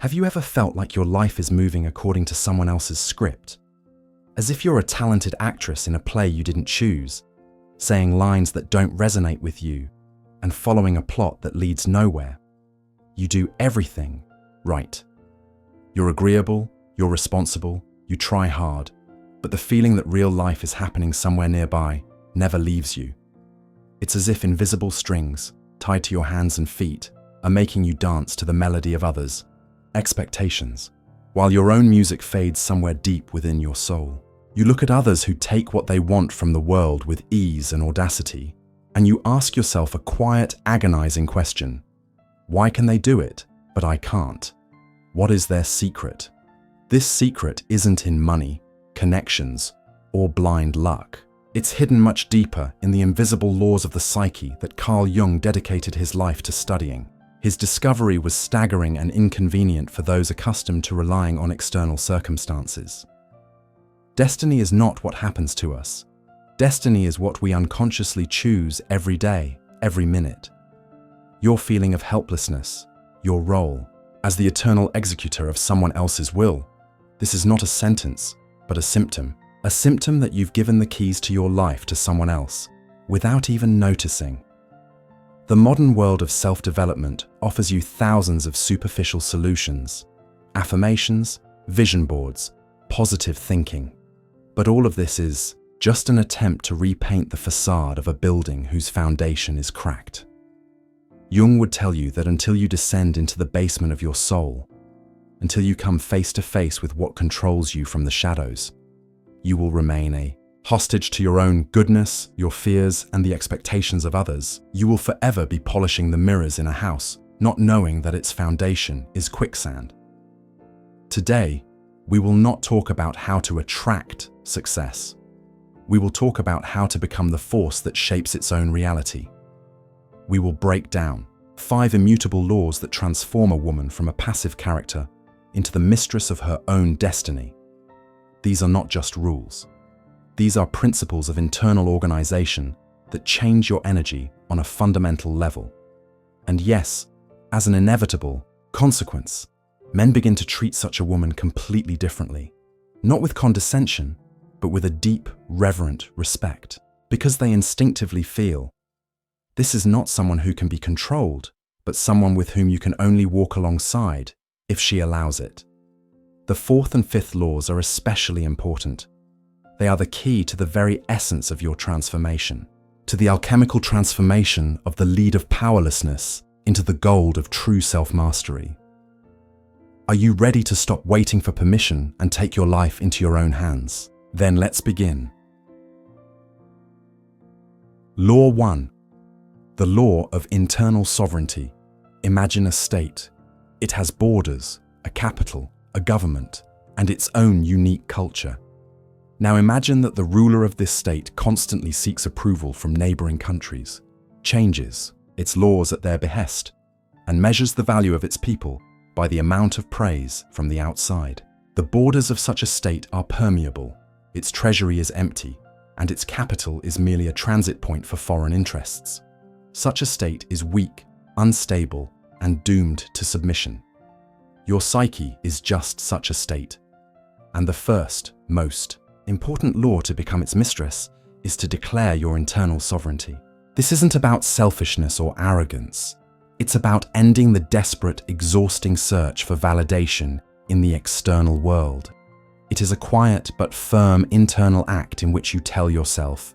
Have you ever felt like your life is moving according to someone else's script? As if you're a talented actress in a play you didn't choose, saying lines that don't resonate with you and following a plot that leads nowhere. You do everything right. You're agreeable, you're responsible, you try hard, but the feeling that real life is happening somewhere nearby never leaves you. It's as if invisible strings, tied to your hands and feet, are making you dance to the melody of others' expectations, while your own music fades somewhere deep within your soul. You look at others who take what they want from the world with ease and audacity, and you ask yourself a quiet, agonizing question. Why can they do it, but I can't? What is their secret? This secret isn't in money, connections, or blind luck. It's hidden much deeper in the invisible laws of the psyche that Carl Jung dedicated his life to studying. His discovery was staggering and inconvenient for those accustomed to relying on external circumstances. Destiny is not what happens to us. Destiny is what we unconsciously choose every day, every minute. Your feeling of helplessness, your role as the eternal executor of someone else's will. This is not a sentence, but a symptom that you've given the keys to your life to someone else, without even noticing. The modern world of self-development offers you thousands of superficial solutions, affirmations, vision boards, positive thinking. But all of this is just an attempt to repaint the facade of a building whose foundation is cracked. Jung would tell you that until you descend into the basement of your soul, until you come face to face with what controls you from the shadows, you will remain a hostage to your own goodness, your fears, and the expectations of others. You will forever be polishing the mirrors in a house, not knowing that its foundation is quicksand. Today, we will not talk about how to attract success. We will talk about how to become the force that shapes its own reality. We will break down 5 immutable laws that transform a woman from a passive character into the mistress of her own destiny. These are not just rules. These are principles of internal organization that change your energy on a fundamental level. And yes, as an inevitable consequence, men begin to treat such a woman completely differently, not with condescension, but with a deep, reverent respect, because they instinctively feel this is not someone who can be controlled, but someone with whom you can only walk alongside if she allows it. The 4th and 5th laws are especially important. They are the key to the very essence of your transformation, to the alchemical transformation of the lead of powerlessness into the gold of true self-mastery. Are you ready to stop waiting for permission and take your life into your own hands? Then let's begin. Law 1. The law of internal sovereignty. Imagine a state. It has borders, a capital, a government, and its own unique culture. Now imagine that the ruler of this state constantly seeks approval from neighboring countries, changes its laws at their behest, and measures the value of its people by the amount of praise from the outside. The borders of such a state are permeable, its treasury is empty, and its capital is merely a transit point for foreign interests. Such a state is weak, unstable, and doomed to submission. Your psyche is just such a state. And the first, most important law to become its mistress is to declare your internal sovereignty. This isn't about selfishness or arrogance. It's about ending the desperate, exhausting search for validation in the external world. It is a quiet but firm internal act in which you tell yourself,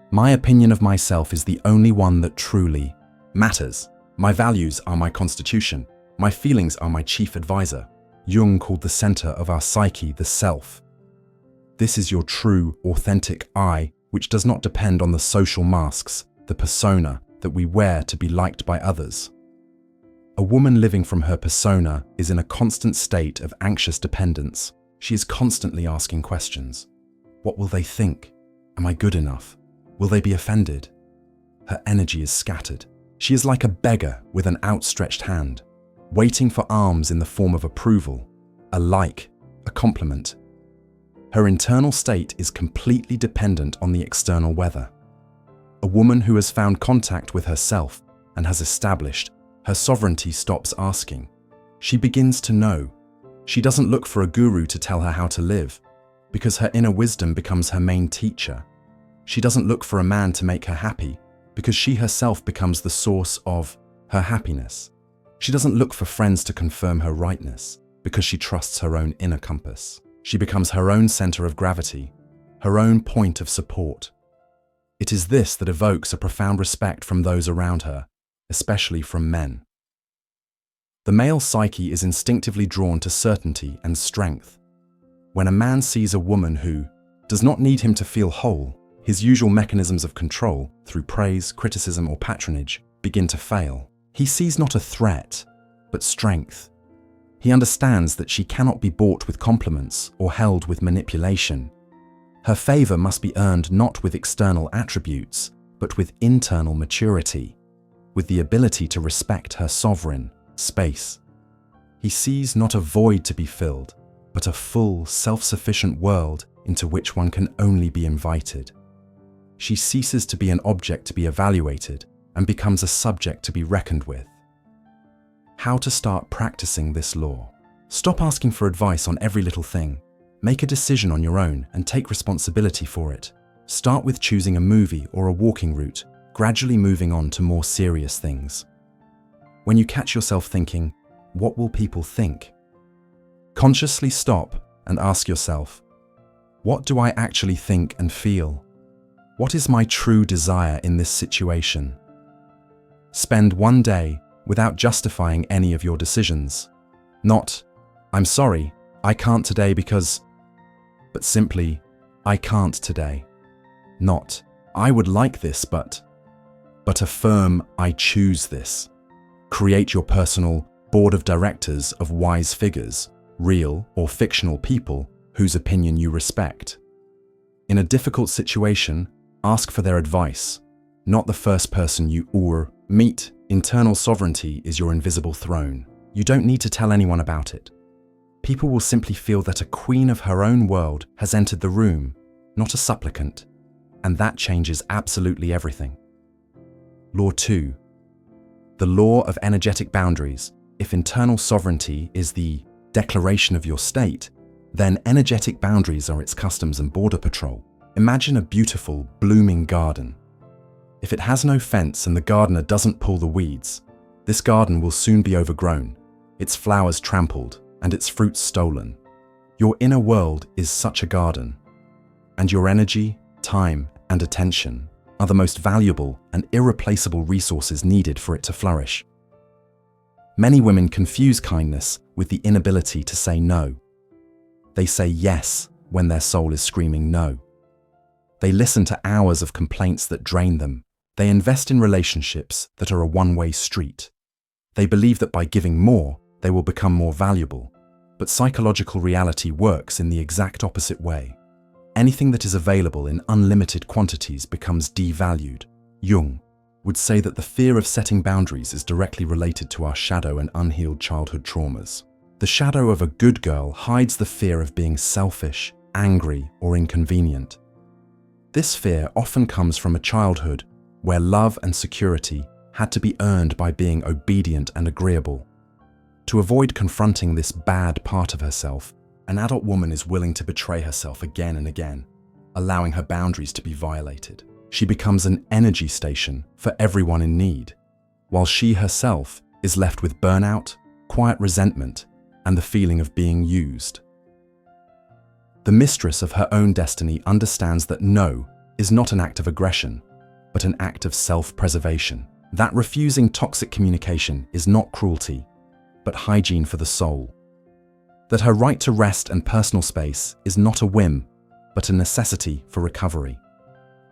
my opinion of myself is the only one that truly matters. My values are my constitution. My feelings are my chief advisor. Jung called the center of our psyche the self. This is your true, authentic I, which does not depend on the social masks, the persona that we wear to be liked by others. A woman living from her persona is in a constant state of anxious dependence. She is constantly asking questions. What will they think? Am I good enough? Will they be offended? Her energy is scattered. She is like a beggar with an outstretched hand, waiting for alms in the form of approval, a like, a compliment. Her internal state is completely dependent on the external weather. A woman who has found contact with herself and has established her sovereignty stops asking. She begins to know She doesn't look for a guru to tell her how to live, because her inner wisdom becomes her main teacher. She doesn't look for a man to make her happy, because she herself becomes the source of her happiness. She doesn't look for friends to confirm her rightness, because she trusts her own inner compass. She becomes her own center of gravity, her own point of support. It is this that evokes a profound respect from those around her, especially from men. The male psyche is instinctively drawn to certainty and strength. When a man sees a woman who does not need him to feel whole, his usual mechanisms of control, through praise, criticism, or patronage, begin to fail. He sees not a threat, but strength. He understands that she cannot be bought with compliments or held with manipulation. Her favor must be earned not with external attributes, but with internal maturity, with the ability to respect her sovereign space. He sees not a void to be filled, but a full, self-sufficient world into which one can only be invited. She ceases to be an object to be evaluated and becomes a subject to be reckoned with. How to start practicing this law? Stop asking for advice on every little thing. Make a decision on your own and take responsibility for it. Start with choosing a movie or a walking route, gradually moving on to more serious things. When you catch yourself thinking, "What will people think?" consciously stop and ask yourself, "What do I actually think and feel? What is my true desire in this situation?" Spend one day without justifying any of your decisions. Not, "I'm sorry, I can't today because," but simply, "I can't today." Not, "I would like this but affirm, "I choose this." Create your personal board of directors of wise figures, real or fictional people whose opinion you respect. In a difficult situation, ask for their advice, not the first person you meet. Internal sovereignty is your invisible throne. You don't need to tell anyone about it. People will simply feel that a queen of her own world has entered the room, not a supplicant, and that changes absolutely everything. Law 2. The law of energetic boundaries. If internal sovereignty is the declaration of your state, then energetic boundaries are its customs and border patrol. Imagine a beautiful, blooming garden. If it has no fence and the gardener doesn't pull the weeds, this garden will soon be overgrown, its flowers trampled, and its fruits stolen. Your inner world is such a garden, and your energy, time, and attention are the most valuable and irreplaceable resources needed for it to flourish. Many women confuse kindness with the inability to say no. They say yes when their soul is screaming no. They listen to hours of complaints that drain them. They invest in relationships that are a one-way street. They believe that by giving more, they will become more valuable. But psychological reality works in the exact opposite way. Anything that is available in unlimited quantities becomes devalued. Jung would say that the fear of setting boundaries is directly related to our shadow and unhealed childhood traumas. The shadow of a good girl hides the fear of being selfish, angry, or inconvenient. This fear often comes from a childhood where love and security had to be earned by being obedient and agreeable. To avoid confronting this bad part of herself, an adult woman is willing to betray herself again and again, allowing her boundaries to be violated. She becomes an energy station for everyone in need, while she herself is left with burnout, quiet resentment, and the feeling of being used. The mistress of her own destiny understands that no is not an act of aggression, but an act of self-preservation. That refusing toxic communication is not cruelty, but hygiene for the soul. That her right to rest and personal space is not a whim, but a necessity for recovery.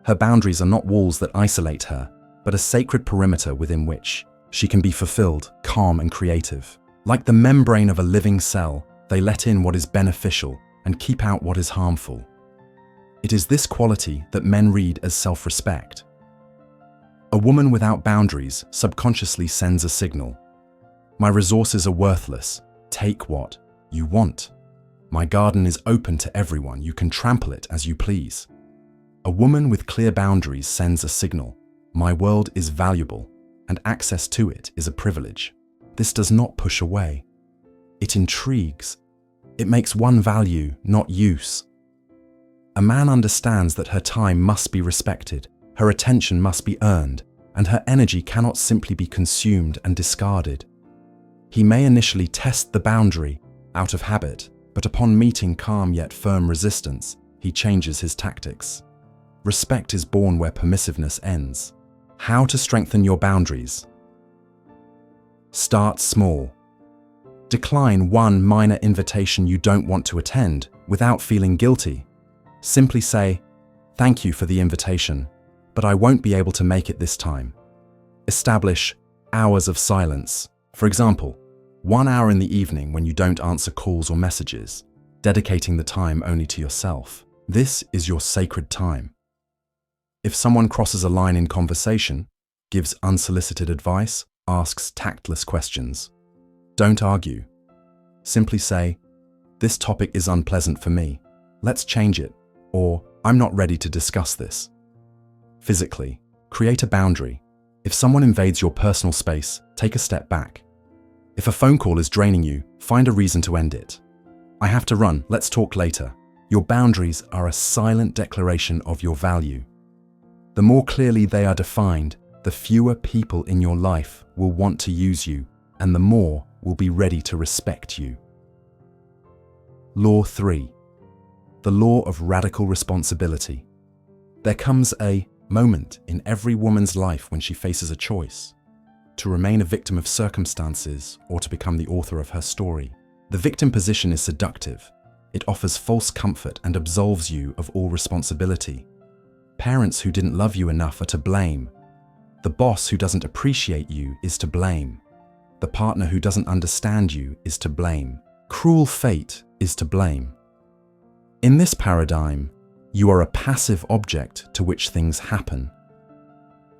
Her boundaries are not walls that isolate her, but a sacred perimeter within which she can be fulfilled, calm and creative. Like the membrane of a living cell, they let in what is beneficial and keep out what is harmful. It is this quality that men read as self-respect. A woman without boundaries subconsciously sends a signal. My resources are worthless. Take what you want. My garden is open to everyone. You can trample it as you please. A woman with clear boundaries sends a signal. My world is valuable, and access to it is a privilege. This does not push away. It intrigues. It makes one value, not use. A man understands that her time must be respected, her attention must be earned, and her energy cannot simply be consumed and discarded. He may initially test the boundary out of habit, but upon meeting calm yet firm resistance, he changes his tactics. Respect is born where permissiveness ends. How to strengthen your boundaries? Start small. Decline one minor invitation you don't want to attend without feeling guilty. Simply say, "Thank you for the invitation, but I won't be able to make it this time." Establish hours of silence. For example, 1 hour in the evening when you don't answer calls or messages, dedicating the time only to yourself. This is your sacred time. If someone crosses a line in conversation, gives unsolicited advice, asks tactless questions, don't argue. Simply say, "This topic is unpleasant for me. Let's change it," or "I'm not ready to discuss this." Physically, create a boundary. If someone invades your personal space, take a step back. If a phone call is draining you, find a reason to end it. "I have to run, let's talk later." Your boundaries are a silent declaration of your value. The more clearly they are defined, the fewer people in your life will want to use you, and the more will be ready to respect you. Law 3. The law of radical responsibility. There comes a moment in every woman's life when she faces a choice: to remain a victim of circumstances or to become the author of her story. The victim position is seductive. It offers false comfort and absolves you of all responsibility. Parents who didn't love you enough are to blame. The boss who doesn't appreciate you is to blame. The partner who doesn't understand you is to blame. Cruel fate is to blame. In this paradigm, you are a passive object to which things happen.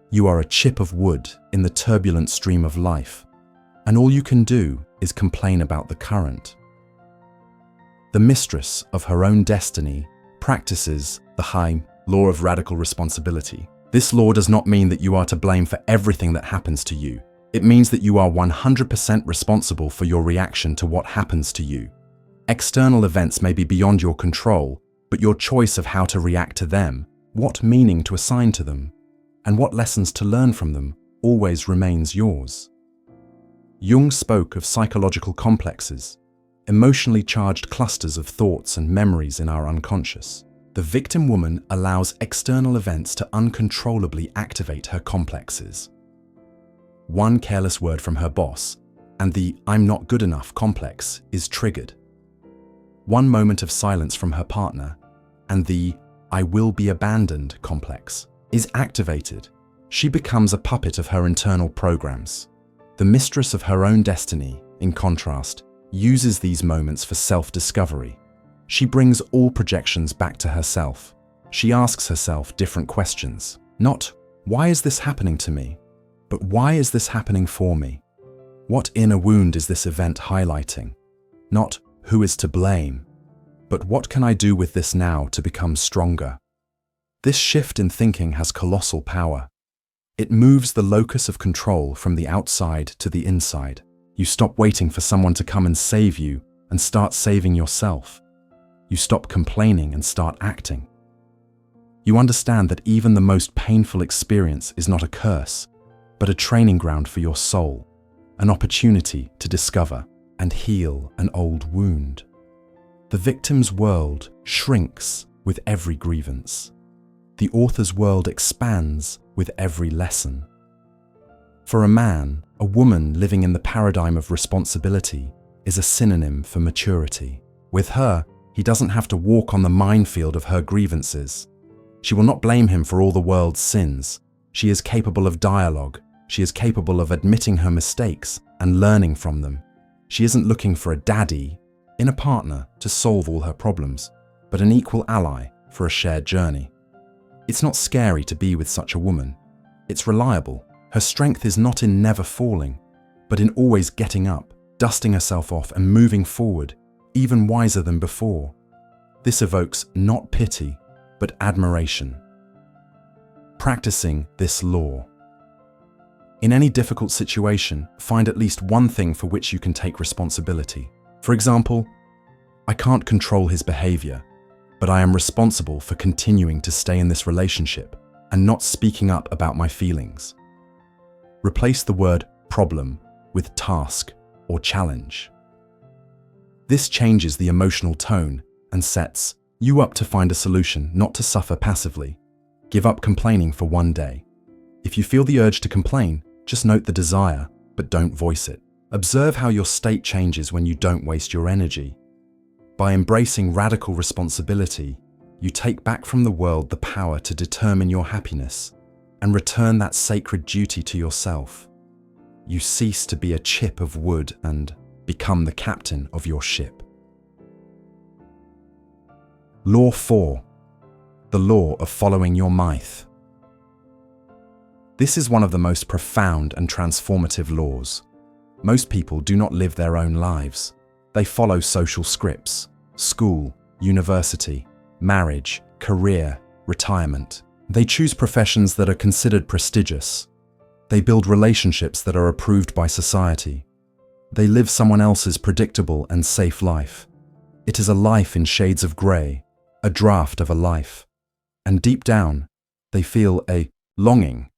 You are a chip of wood in the turbulent stream of life, and all you can do is complain about the current. The mistress of her own destiny practices the high law of radical responsibility. This law does not mean that you are to blame for everything that happens to you. It means that you are 100% responsible for your reaction to what happens to you. External events may be beyond your control, but your choice of how to react to them, what meaning to assign to them, and what lessons to learn from them always remains yours. Jung spoke of psychological complexes, emotionally charged clusters of thoughts and memories in our unconscious. The victim woman allows external events to uncontrollably activate her complexes. One careless word from her boss, and the "I'm not good enough" complex is triggered. One moment of silence from her partner, and the "I will be abandoned" complex is activated. She becomes a puppet of her internal programs. The mistress of her own destiny, in contrast, uses these moments for self-discovery. She brings all projections back to herself. She asks herself different questions. Not, "Why is this happening to me?" but "Why is this happening for me?" What inner wound is this event highlighting? Not, "Who is to blame?" but "What can I do with this now to become stronger?" This shift in thinking has colossal power. It moves the locus of control from the outside to the inside. You stop waiting for someone to come and save you and start saving yourself. You stop complaining and start acting. You understand that even the most painful experience is not a curse, but a training ground for your soul, an opportunity to discover and heal an old wound. The victim's world shrinks with every grievance. The author's world expands with every lesson. For a man, a woman living in the paradigm of responsibility is a synonym for maturity. With her, he doesn't have to walk on the minefield of her grievances. She will not blame him for all the world's sins. She is capable of dialogue. She is capable of admitting her mistakes and learning from them. She isn't looking for a daddy in a partner to solve all her problems, but an equal ally for a shared journey. It's not scary to be with such a woman. It's reliable. Her strength is not in never falling, but in always getting up, dusting herself off and moving forward, even wiser than before. This evokes not pity, but admiration. Practicing this law. In any difficult situation, find at least one thing for which you can take responsibility. For example, I can't control his behavior, but I am responsible for continuing to stay in this relationship and not speaking up about my feelings. Replace the word problem with task or challenge. This changes the emotional tone and sets you up to find a solution, not to suffer passively. Give up complaining for one day. If you feel the urge to complain, just note the desire, but don't voice it. Observe how your state changes when you don't waste your energy. By embracing radical responsibility, you take back from the world the power to determine your happiness and return that sacred duty to yourself. You cease to be a chip of wood and become the captain of your ship. Law 4. The law of following your myth. This is one of the most profound and transformative laws. Most people do not live their own lives. They follow social scripts: school, university, marriage, career, retirement. They choose professions that are considered prestigious. They build relationships that are approved by society. They live someone else's predictable and safe life. It is a life in shades of grey, a draft of a life. And deep down, they feel a longing,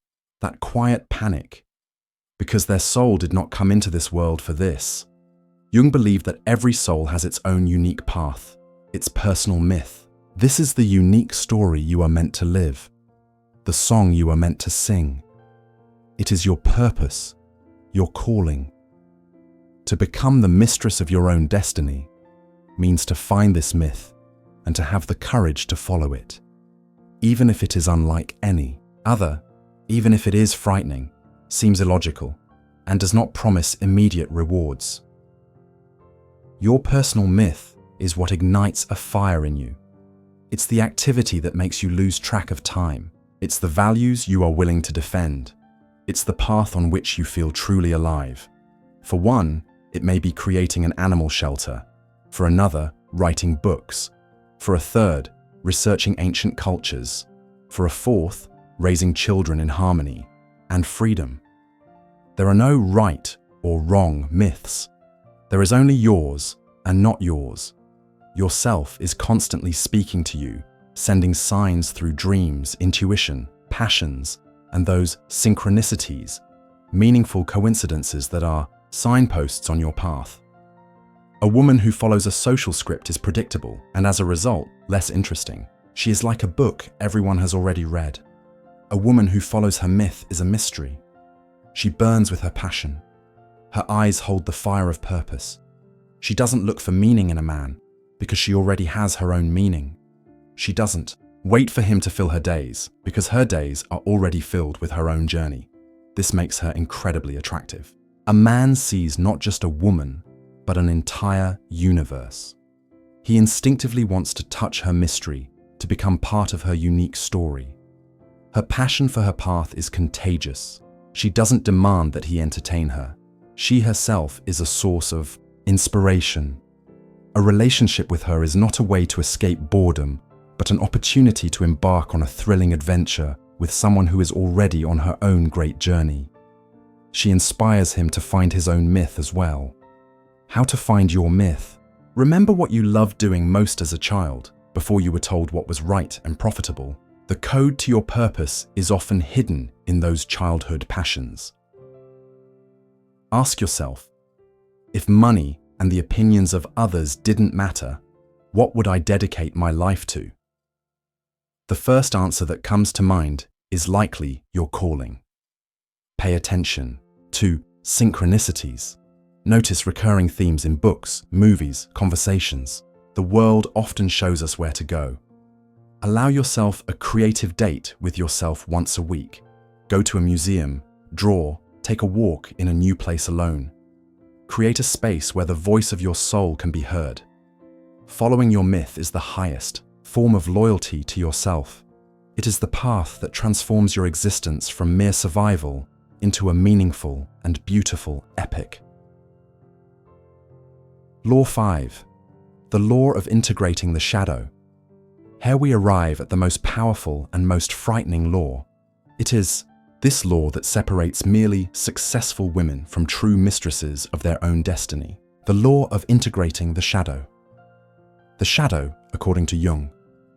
that quiet panic, because their soul did not come into this world for this. Jung believed that every soul has its own unique path, its personal myth. This is the unique story you are meant to live, the song you are meant to sing. It is your purpose, your calling. To become the mistress of your own destiny means to find this myth and to have the courage to follow it, even if it is unlike any other, even if it is frightening, seems illogical, and does not promise immediate rewards. Your personal myth is what ignites a fire in you. It's the activity that makes you lose track of time. It's the values you are willing to defend. It's the path on which you feel truly alive. For one, it may be creating an animal shelter. For another, writing books. For a third, researching ancient cultures. For a fourth, raising children in harmony and freedom. There are no right or wrong myths. There is only yours and not yours. Yourself is constantly speaking to you, sending signs through dreams, intuition, passions, and those synchronicities, meaningful coincidences that are signposts on your path. A woman who follows a social script is predictable and, as a result, less interesting. She is like a book everyone has already read. A woman who follows her myth is a mystery. She burns with her passion. Her eyes hold the fire of purpose. She doesn't look for meaning in a man because she already has her own meaning. She doesn't wait for him to fill her days because her days are already filled with her own journey. This makes her incredibly attractive. A man sees not just a woman, but an entire universe. He instinctively wants to touch her mystery, to become part of her unique story. Her passion for her path is contagious. She doesn't demand that he entertain her. She herself is a source of inspiration. A relationship with her is not a way to escape boredom, but an opportunity to embark on a thrilling adventure with someone who is already on her own great journey. She inspires him to find his own myth as well. How to find your myth? Remember what you loved doing most as a child, before you were told what was right and profitable. The code to your purpose is often hidden in those childhood passions. Ask yourself, if money and the opinions of others didn't matter, what would I dedicate my life to? The first answer that comes to mind is likely your calling. Pay attention to synchronicities. Notice recurring themes in books, movies, conversations. The world often shows us where to go. Allow yourself a creative date with yourself once a week. Go to a museum, draw, take a walk in a new place alone. Create a space where the voice of your soul can be heard. Following your myth is the highest form of loyalty to yourself. It is the path that transforms your existence from mere survival into a meaningful and beautiful epic. Law 5. The law of integrating the shadow. Here we arrive at the most powerful and most frightening law. It is this law that separates merely successful women from true mistresses of their own destiny. The law of integrating the shadow. The shadow, according to Jung,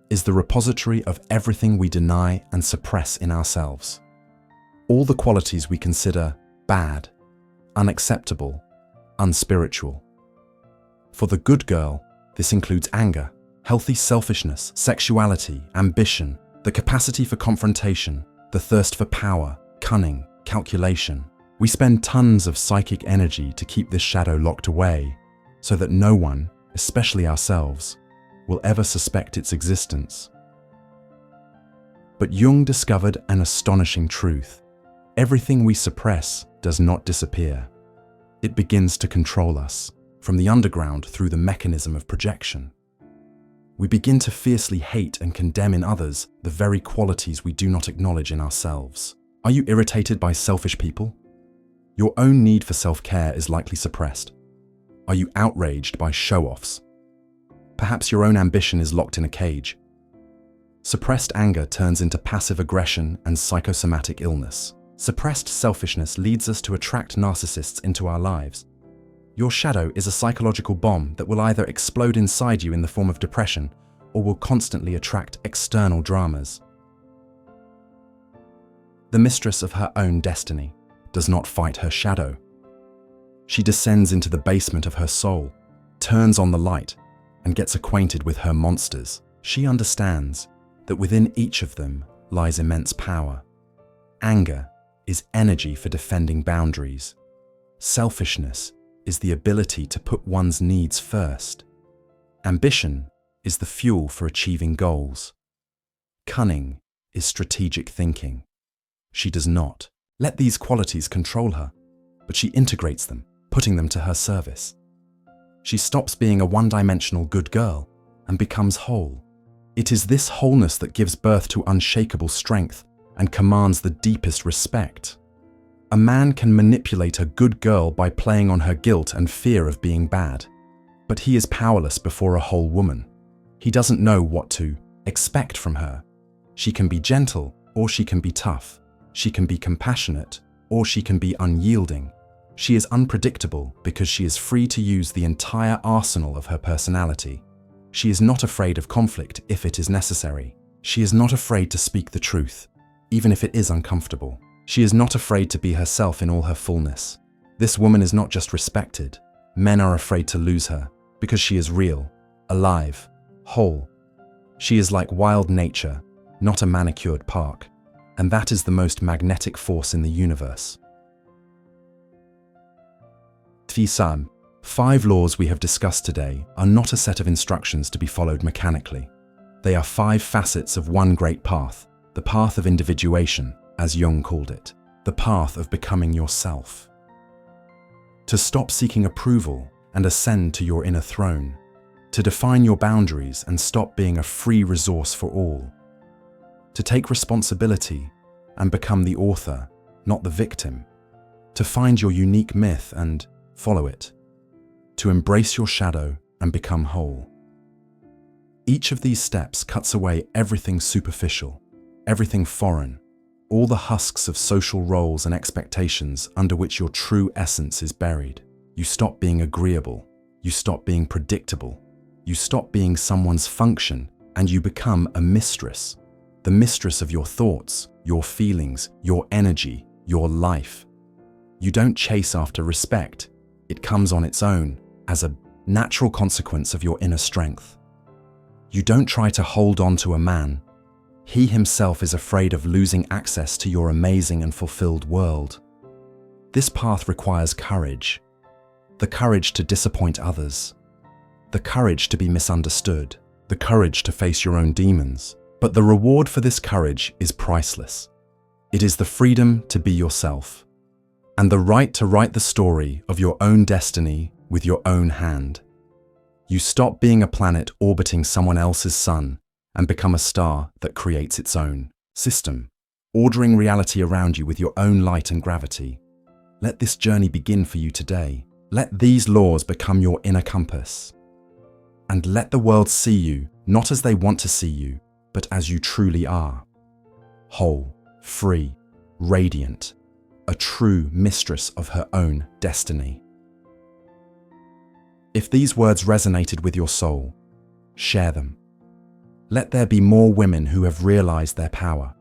is the repository of everything we deny and suppress in ourselves. All the qualities we consider bad, unacceptable, unspiritual. For the good girl, this includes anger, healthy selfishness, sexuality, ambition, the capacity for confrontation, the thirst for power, cunning, calculation. We spend tons of psychic energy to keep this shadow locked away so that no one, especially ourselves, will ever suspect its existence. But Jung discovered an astonishing truth. Everything we suppress does not disappear. It begins to control us, from the underground through the mechanism of projection. We begin to fiercely hate and condemn in others the very qualities we do not acknowledge in ourselves. Are you irritated by selfish people? Your own need for self-care is likely suppressed. Are you outraged by show-offs? Perhaps your own ambition is locked in a cage. Suppressed anger turns into passive aggression and psychosomatic illness. Suppressed selfishness leads us to attract narcissists into our lives. Your shadow is a psychological bomb that will either explode inside you in the form of depression or will constantly attract external dramas. The mistress of her own destiny does not fight her shadow. She descends into the basement of her soul, turns on the light, and gets acquainted with her monsters. She understands that within each of them lies immense power. Anger is energy for defending boundaries. Selfishness is the ability to put one's needs first. Ambition is the fuel for achieving goals. Cunning is strategic thinking. She does not let these qualities control her, but she integrates them, putting them to her service. She stops being a one-dimensional good girl and becomes whole. It is this wholeness that gives birth to unshakable strength and commands the deepest respect. A man can manipulate a good girl by playing on her guilt and fear of being bad, but he is powerless before a whole woman. He doesn't know what to expect from her. She can be gentle or she can be tough. She can be compassionate or she can be unyielding. She is unpredictable because she is free to use the entire arsenal of her personality. She is not afraid of conflict if it is necessary. She is not afraid to speak the truth, even if it is uncomfortable. She is not afraid to be herself in all her fullness. This woman is not just respected. Men are afraid to lose her because she is real, alive, whole. She is like wild nature, not a manicured park, and that is the most magnetic force in the universe. Tvisam, 5 laws we have discussed today are not a set of instructions to be followed mechanically. They are 5 facets of one great path, the path of individuation, as Jung called it, the path of becoming yourself. To stop seeking approval and ascend to your inner throne. To define your boundaries and stop being a free resource for all. To take responsibility and become the author, not the victim. To find your unique myth and follow it. To embrace your shadow and become whole. Each of these steps cuts away everything superficial, everything foreign, all the husks of social roles and expectations under which your true essence is buried. You stop being agreeable. You stop being predictable. You stop being someone's function and you become a mistress. The mistress of your thoughts, your feelings, your energy, your life. You don't chase after respect. It comes on its own as a natural consequence of your inner strength. You don't try to hold on to a man. He himself is afraid of losing access to your amazing and fulfilled world. This path requires courage. The courage to disappoint others. The courage to be misunderstood. The courage to face your own demons. But the reward for this courage is priceless. It is the freedom to be yourself, and the right to write the story of your own destiny with your own hand. You stop being a planet orbiting someone else's sun and become a star that creates its own system, ordering reality around you with your own light and gravity. Let this journey begin for you today. Let these laws become your inner compass. And let the world see you, not as they want to see you, but as you truly are. Whole, free, radiant, a true mistress of her own destiny. If these words resonated with your soul, share them. Let there be more women who have realized their power.